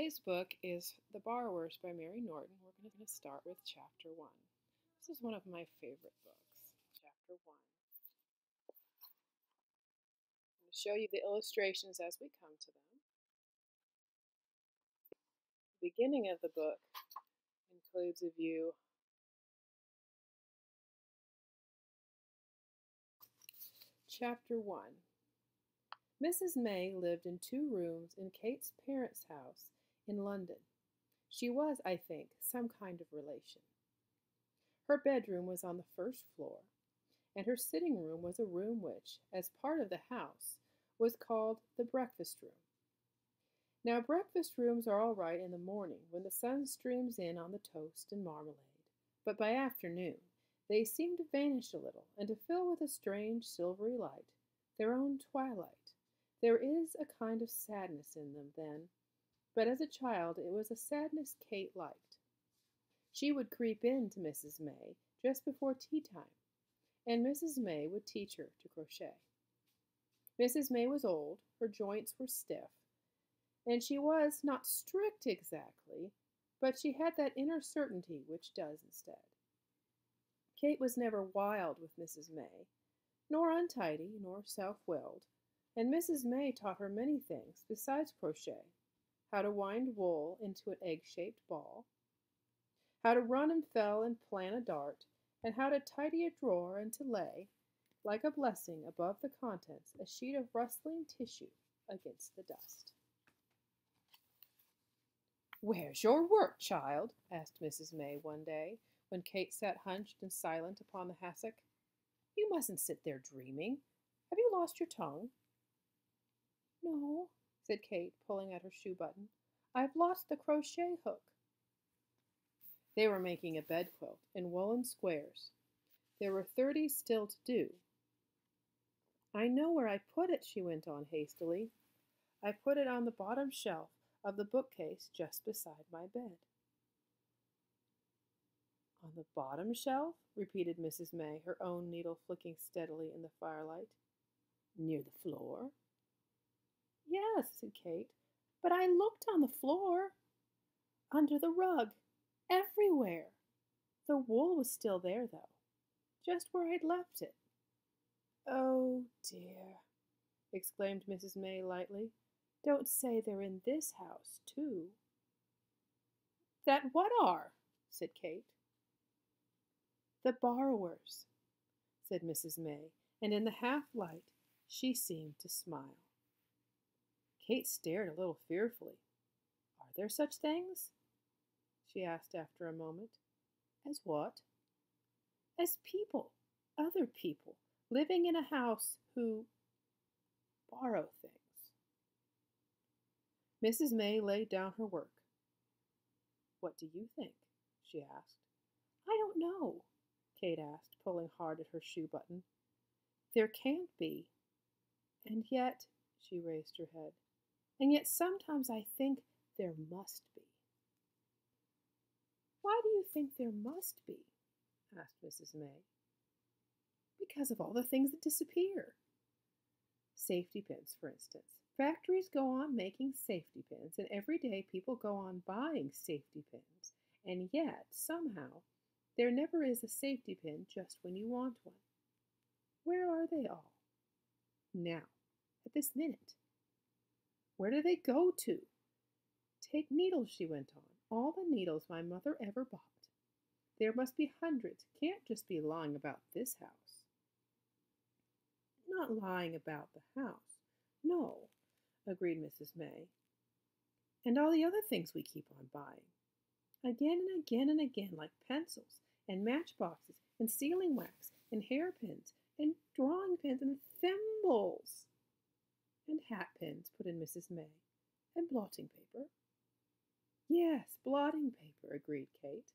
Today's book is The Borrowers by Mary Norton. We're going to start with Chapter 1. This is one of my favorite books. Chapter 1. I'm going to show you the illustrations as we come to them. The beginning of the book includes a view. Chapter 1. Mrs. May lived in 2 rooms in Kate's parents' house in London. She was, I think, some kind of relation. Her bedroom was on the first floor, and her sitting room was a room which, as part of the house, was called the breakfast room. Now, breakfast rooms are all right in the morning when the sun streams in on the toast and marmalade, but by afternoon they seem to vanish a little and to fill with a strange silvery light, their own twilight. There is a kind of sadness in them then, but as a child it was a sadness Kate liked. She would creep in to Mrs. May just before tea time, and Mrs. May would teach her to crochet. Mrs. May was old, her joints were stiff, and she was not strict exactly, but she had that inner certainty which does instead. Kate was never wild with Mrs. May, nor untidy, nor self-willed, and Mrs. May taught her many things besides crochet: how to wind wool into an egg-shaped ball, how to run and fell and plan a dart, and how to tidy a drawer and to lay, like a blessing above the contents, a sheet of rustling tissue against the dust. "Where's your work, child?" asked Mrs. May one day, when Kate sat hunched and silent upon the hassock. "You mustn't sit there dreaming. Have you lost your tongue?" "No," said Kate, pulling at her shoe button. "I've lost the crochet hook." They were making a bedquilt in woolen squares. There were 30 still to do. "I know where I put it," she went on hastily. "I put it on the bottom shelf of the bookcase just beside my bed." "On the bottom shelf?" repeated Mrs. May, her own needle flicking steadily in the firelight. "Near the floor?" "Yes," said Kate, "but I looked on the floor, under the rug, everywhere. The wool was still there, though, just where I'd left it." "Oh, dear," exclaimed Mrs. May lightly. "Don't say they're in this house, too." "That what are?" said Kate. "The borrowers," said Mrs. May, and in the half-light she seemed to smile. Kate stared a little fearfully. "Are there such things?" she asked after a moment. "As what?" "As people, other people, living in a house who borrow things." Mrs. May laid down her work. "What do you think?" she asked. "I don't know," Kate asked, pulling hard at her shoe button. "There can't be. And yet," she raised her head, "and yet sometimes I think there must be." "Why do you think there must be?" asked Mrs. May. "Because of all the things that disappear. Safety pins, for instance. Factories go on making safety pins, and every day people go on buying safety pins, and yet, somehow, there never is a safety pin just when you want one. Where are they all? Now, at this minute. Where do they go to? Take needles," she went on, "all the needles my mother ever bought. There must be hundreds. Can't just be lying about this house." "Not lying about the house, no," agreed Mrs. May. "And all the other things we keep on buying. Again and again and again, like pencils and matchboxes and sealing wax and hairpins and drawing pins and thimbles." "And hat pins," put in Mrs. May. "And blotting paper." "Yes, blotting paper," agreed Kate.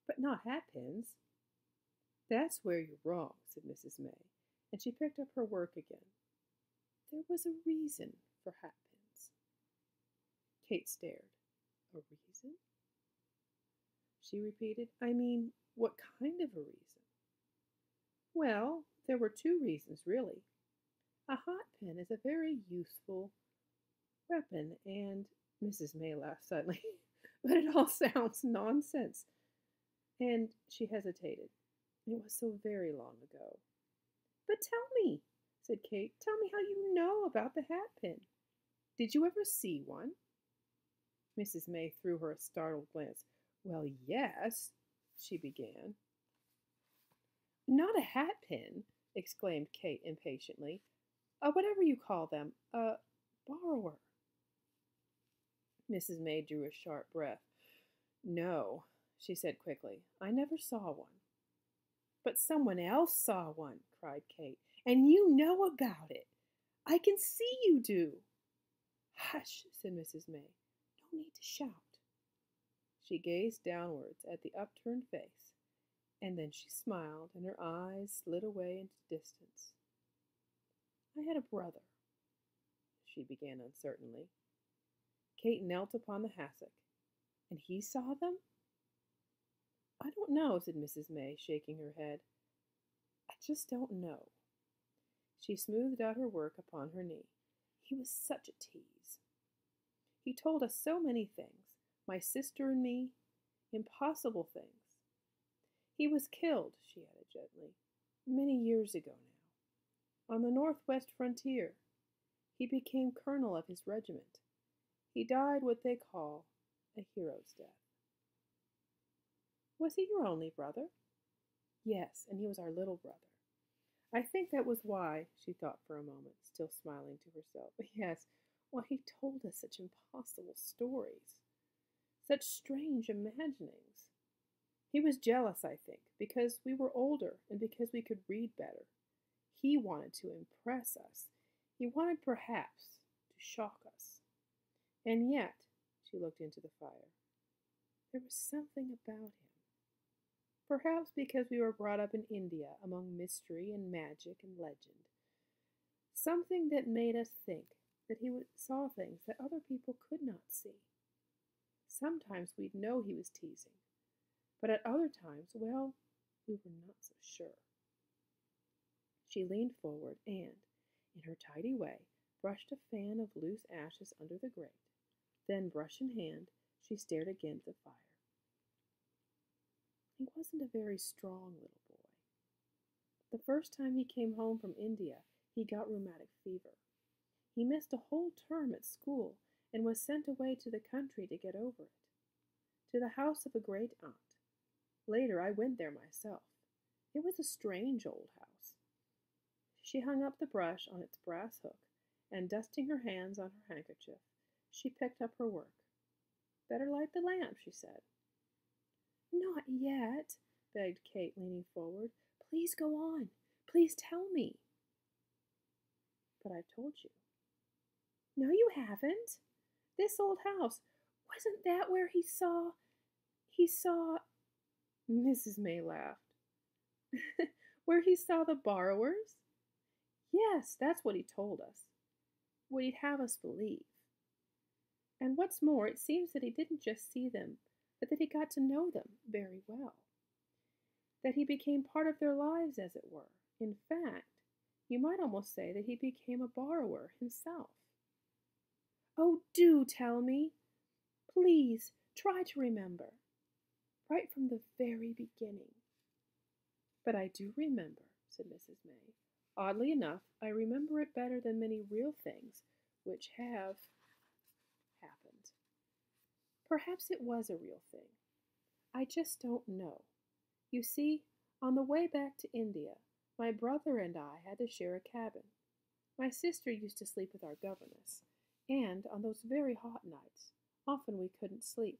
"But not hat pins." "That's where you're wrong," said Mrs. May, and she picked up her work again. "There was a reason for hat pins." Kate stared. "A reason?" she repeated. "I mean, what kind of a reason?" "Well, there were 2 reasons, really. A hat pin is a very useful weapon, and Mrs. May laughed suddenly. But it all sounds nonsense. And she hesitated. It was so very long ago. But tell me, said Kate. Tell me how you know about the hat pin. Did you ever see one? Mrs. May threw her a startled glance. Well, yes, she began. Not a hat pin, exclaimed Kate impatiently. Whatever you call them, a borrower. Mrs. May drew a sharp breath. No, she said quickly, I never saw one. But someone else saw one, cried Kate, and you know about it. I can see you do. Hush, said Mrs. May. No need to shout. She gazed downwards at the upturned face, and then she smiled, and her eyes slid away into distance. I had a brother, she began uncertainly. Kate knelt upon the hassock. And he saw them? I don't know, said Mrs. May, shaking her head. I just don't know. She smoothed out her work upon her knee. He was such a tease. He told us so many things, my sister and me, impossible things. He was killed, she added gently, many years ago now, on the northwest frontier. He became colonel of his regiment. He died what they call a hero's death. Was he your only brother? Yes, and he was our little brother. I think that was why, she thought for a moment, still smiling to herself. Yes, why he told us such impossible stories, such strange imaginings. He was jealous, I think, because we were older and because we could read better. He wanted to impress us. He wanted perhaps to shock us. And yet, she looked into the fire, there was something about him. Perhaps because we were brought up in India among mystery and magic and legend. Something that made us think that he saw things that other people could not see. Sometimes we'd know he was teasing, but at other times, well, we were not so sure. She leaned forward and, in her tidy way, brushed a fan of loose ashes under the grate. Then, brush in hand, she stared again at the fire. He wasn't a very strong little boy. The first time he came home from India, he got rheumatic fever. He missed a whole term at school and was sent away to the country to get over it, to the house of a great aunt. Later, I went there myself. It was a strange old house. She hung up the brush on its brass hook, and dusting her hands on her handkerchief, she picked up her work. Better light the lamp, she said. Not yet, begged Kate, leaning forward. Please go on. Please tell me. But I've told you. No, you haven't. This old house, wasn't that where he saw... Mrs. May laughed. Where he saw the borrowers? Yes, that's what he told us. What he'd have us believe. And what's more, it seems that he didn't just see them, but that he got to know them very well. That he became part of their lives, as it were. In fact, you might almost say that he became a borrower himself. Oh, do tell me. Please, try to remember. Right from the very beginning. But I do remember, said Mrs. May. Oddly enough, I remember it better than many real things which have happened. Perhaps it was a real thing. I just don't know. You see, on the way back to India, my brother and I had to share a cabin. My sister used to sleep with our governess, and on those very hot nights, often we couldn't sleep.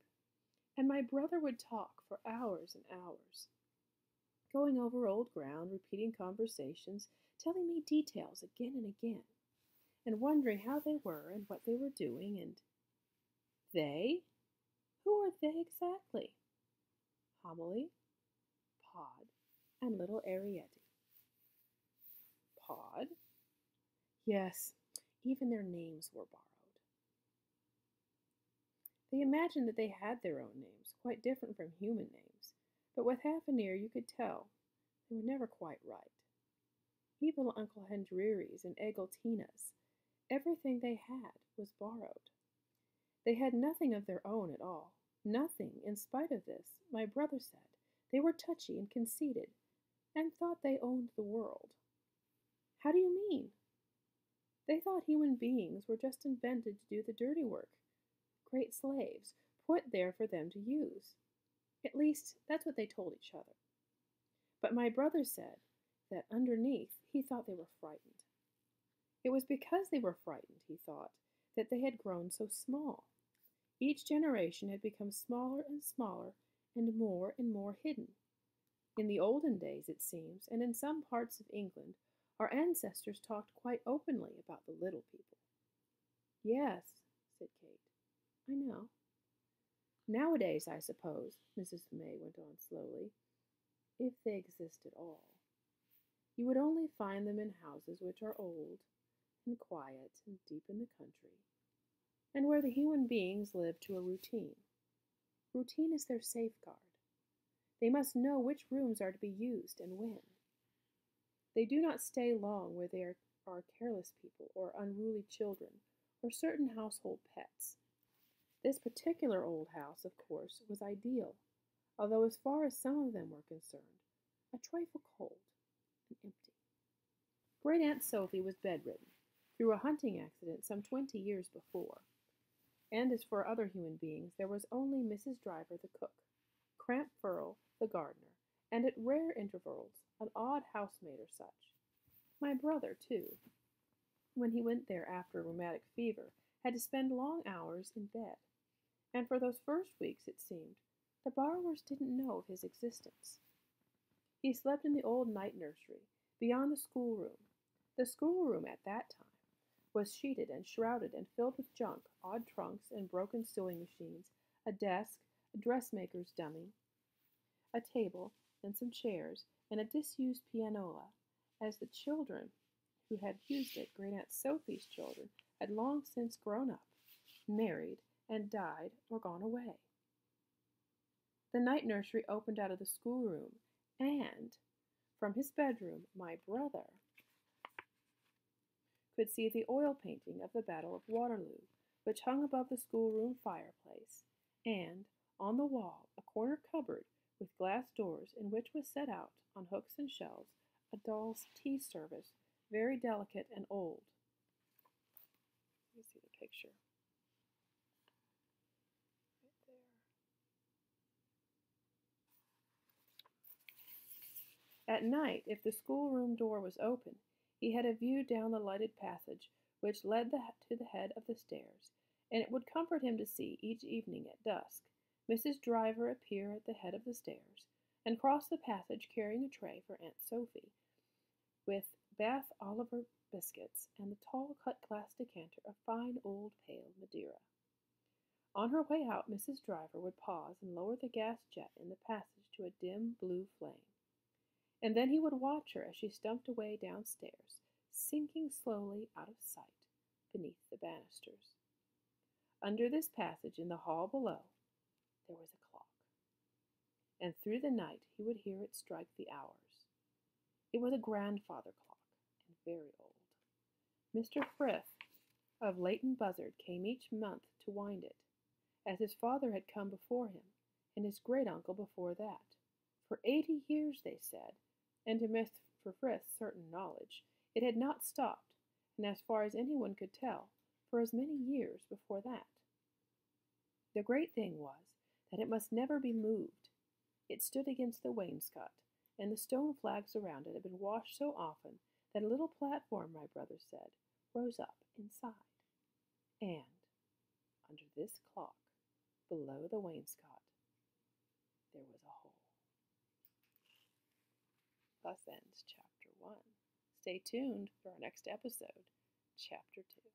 And my brother would talk for hours and hours, going over old ground, repeating conversations, telling me details again and again, and wondering how they were and what they were doing, and they? Who are they exactly? Homily, Pod, and little Arietti. Pod? Yes, even their names were borrowed. They imagined that they had their own names, quite different from human names, but with half an ear you could tell they were never quite right. Even Uncle Hendreri's and Eglantina's, everything they had was borrowed. They had nothing of their own at all. Nothing, in spite of this, my brother said. They were touchy and conceited, and thought they owned the world. How do you mean? They thought human beings were just invented to do the dirty work, great slaves, put there for them to use. At least, that's what they told each other. But my brother said that underneath he thought they were frightened. It was because they were frightened, he thought, that they had grown so small. Each generation had become smaller and smaller and more hidden. In the olden days, it seems, and in some parts of England, our ancestors talked quite openly about the little people. Yes, said Kate, I know. Nowadays, I suppose, Mrs. May went on slowly, if they exist at all, you would only find them in houses which are old and quiet and deep in the country, and where the human beings live to a routine. Routine is their safeguard. They must know which rooms are to be used and when. They do not stay long where there are careless people or unruly children or certain household pets. This particular old house, of course, was ideal, although as far as some of them were concerned, a trifle cold and empty. Great Aunt Sophie was bedridden through a hunting accident some 20 years before, and as for other human beings, there was only Mrs. Driver the cook, Cramp Furl the gardener, and at rare intervals an odd housemaid or such. My brother, too, when he went there after rheumatic fever, had to spend long hours in bed, and for those first weeks, it seemed, the borrowers didn't know of his existence. He slept in the old night nursery, beyond the schoolroom. The schoolroom at that time was sheeted and shrouded and filled with junk, odd trunks and broken sewing machines, a desk, a dressmaker's dummy, a table, and some chairs, and a disused pianola, as the children who had used it, Great Aunt Sophie's children, had long since grown up, married, and died or gone away. The night nursery opened out of the schoolroom, and from his bedroom my brother could see the oil painting of the Battle of Waterloo, which hung above the schoolroom fireplace, and, on the wall, a corner cupboard with glass doors in which was set out, on hooks and shelves, a doll's tea service, very delicate and old. Let me see the picture. Right there. At night, if the schoolroom door was open, he had a view down the lighted passage which led to the head of the stairs, and it would comfort him to see, each evening at dusk, Mrs. Driver appear at the head of the stairs, and cross the passage carrying a tray for Aunt Sophie, with Bath Oliver biscuits and the tall cut-glass decanter of fine old pale Madeira. On her way out, Mrs. Driver would pause and lower the gas jet in the passage to a dim blue flame, and then he would watch her as she stumped away downstairs, sinking slowly out of sight beneath the banisters. Under this passage, in the hall below, there was a clock, and through the night he would hear it strike the hours. It was a grandfather clock, and very old. Mr. Frith of Leighton Buzzard came each month to wind it, as his father had come before him, and his great-uncle before that. For 80 years, they said, and to Mr. Frith's certain knowledge, it had not stopped, and as far as anyone could tell, for as many years before that. The great thing was that it must never be moved. It stood against the wainscot, and the stone flags around it had been washed so often that a little platform, my brother said, rose up inside. And under this clock, below the wainscot, there was a hole. Thus ends Chapter 1. Stay tuned for our next episode, Chapter 2.